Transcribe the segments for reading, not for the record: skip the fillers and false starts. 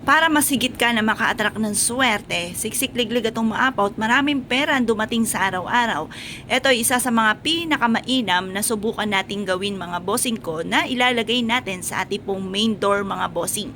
Para masigit ka na maka-attract ng swerte, siksik-liglig at umaapaw at maraming pera ang dumating sa araw-araw. Ito ay isa sa mga pinakamainam na subukan nating gawin mga bossing ko na ilalagay natin sa ating pong main door mga bossing.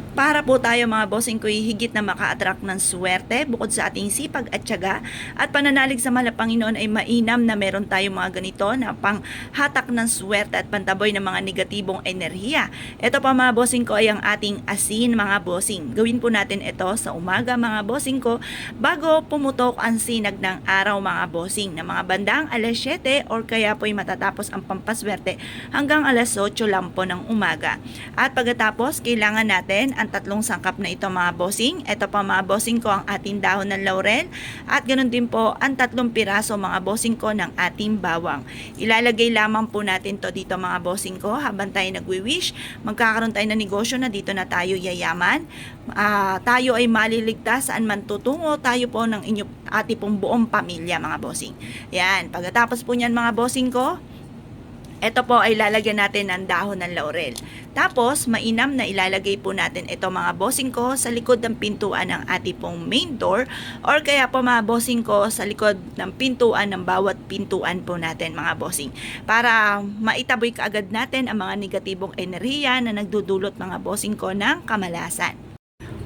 Para po tayo mga bossing ko higit na maka-attract ng swerte bukod sa ating sipag at tiyaga at pananalig sa mahal na Panginoon ay mainam na meron tayong mga ganito na panghatak ng swerte at pantaboy ng mga negatibong enerhiya. Ito pa mga bossing ko ay ang ating asin mga bossing. Gawin po natin ito sa umaga mga bossing ko bago pumutok ang sinag ng araw mga bossing na mga bandang alas 7 or kaya po ay matatapos ang pampaswerte hanggang alas 8 lang po ng umaga. At pagkatapos kailangan natin ang tatlong sangkap na ito mga bossing. Ito pa mga bossing ko ang ating dahon ng laurel at ganoon din po ang 3 piraso mga bossing ko ng ating bawang. Ilalagay lamang po natin to dito mga bossing ko habang tayo nagwi-wish. Magkakaroon tayo ng negosyo na dito na tayo yayaman. Tayo ay maliligtas saan man tutungo tayo po ng ating pong buong pamilya mga bossing. Yan, pagkatapos po niyan mga bossing ko, ito po ay lalagyan natin ng dahon ng laurel. Tapos, mainam na ilalagay po natin ito mga bossing ko sa likod ng pintuan ng ating pong main door or kaya po mga bossing ko sa likod ng pintuan ng bawat pintuan po natin mga bossing. Para maitaboy kaagad natin ang mga negatibong enerhiya na nagdudulot mga bossing ko ng kamalasan.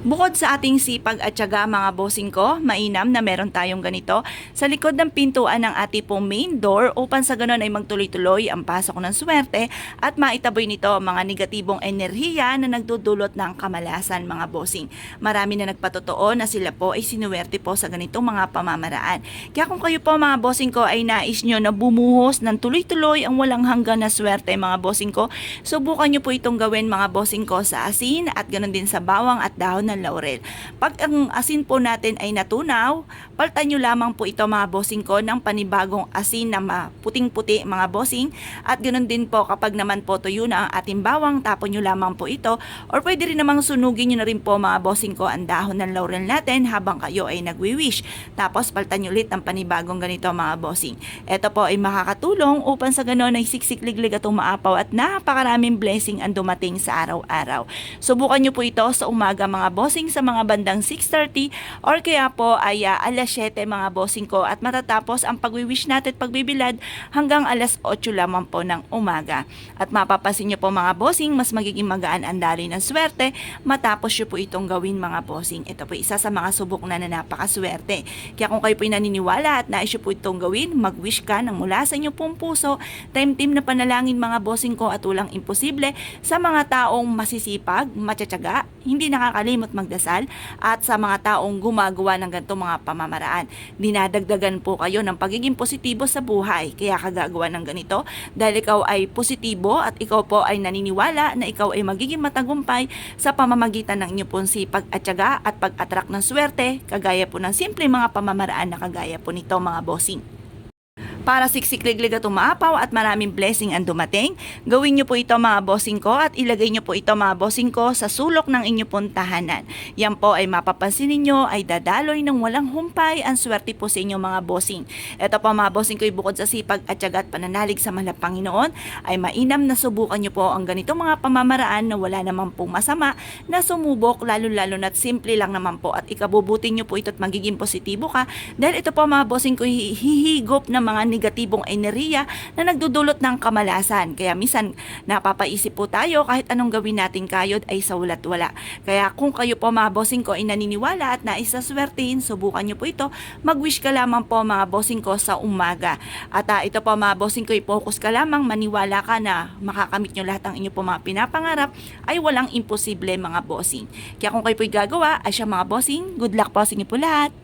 Bukod sa ating sipag at tiyaga mga bossing ko, mainam na meron tayong ganito sa likod ng pintuan ng ating pong main door upang sa ganon ay magtuloy-tuloy ang pasok ng swerte at maitaboy nito ang mga negatibong enerhiya na nagdudulot ng kamalasan mga bossing. Marami na nagpatotoo na sila po ay sinuwerte po sa ganitong mga pamamaraan. Kaya kung kayo po mga bossing ko ay nais nyo na bumuhos ng tuloy-tuloy ang walang hanggan na swerte mga bossing ko, subukan nyo po itong gawin mga bossing ko sa asin at ganon din sa bawang at dahon ng laurel. Pag ang asin po natin ay natunaw, paltan nyo lamang po ito mga bossing ko ng panibagong asin na puting-puti mga bossing at ganoon din po kapag naman po tuyo na ang ating bawang, tapon nyo lamang po ito or pwede rin namang sunugin nyo na rin po mga bossing ko ang dahon ng laurel natin habang kayo ay nagwi-wish. Tapos paltan nyo ulit ang panibagong ganito mga bossing. Ito po ay makakatulong upang sa ganoon ay siksik-liglig at umaapaw at napakaraming blessing ang dumating sa araw-araw. Subukan nyo po ito sa umaga mga bossing sa mga bandang 6:30 or kaya po ay alas 7 mga bossing ko at matatapos ang pagwi-wish natin at pagbibilad hanggang alas 8 lamang po ng umaga. At mapapansin nyo po mga bossing, mas magiging magaan ang daloy ng swerte matapos nyo po itong gawin mga bossing. Ito po isa sa mga subok na napakaswerte. Kaya kung kayo po naniniwala at nais nyo po itong gawin, mag-wish ka ng mula sa inyo pong puso, time-team na panalangin mga bossing ko at walang imposible sa mga taong masisipag, matsatsaga, hindi nakakalimot magdasal at sa mga taong gumagawa ng ganitong mga pamamaraan. Dinadagdagan po kayo ng pagiging positibo sa buhay. Kaya kagagawa ng ganito dahil ikaw ay positibo at ikaw po ay naniniwala na ikaw ay magiging matagumpay sa pamamagitan ng inyong pong sipag at tiyaga at pag-attract ng swerte kagaya po ng simple mga pamamaraan na kagaya po nito mga bossing. Para siksik-liglig at umaapaw at maraming blessing ang dumating, gawin nyo po ito mga bossing ko at ilagay nyo po ito mga bossing ko sa sulok ng inyong pong tahanan. Yan po ay mapapansin ninyo ay dadaloy ng walang humpay ang swerte po sa inyo mga bossing. Ito po mga bossing ko ay bukod sa sipag at tiyaga at pananalig sa mahal na Panginoon ay mainam na subukan nyo po ang ganitong mga pamamaraan na wala naman pong masama na sumubok lalo-lalo na't simple lang naman po at ikabubutin nyo po ito at magiging positibo ka dahil ito po mga bossing ko hihigop ng mga negatibong enerhiya na nagdudulot ng kamalasan. Kaya minsan napapaisip po tayo kahit anong gawin natin kayod ay sa walat wala. Kaya kung kayo po mga bossing ko ay naniniwala at naisaswertein, subukan nyo po ito. Mag-wish ka lamang po mga bossing ko sa umaga. At ito po mga bossing ko, i-focus ka lamang, maniwala ka na makakamit nyo lahat ng inyo po mga pinapangarap ay walang imposible mga bossing. Kaya kung kayo po gagawa ay siya mga bossing, good luck po sa inyo po lahat.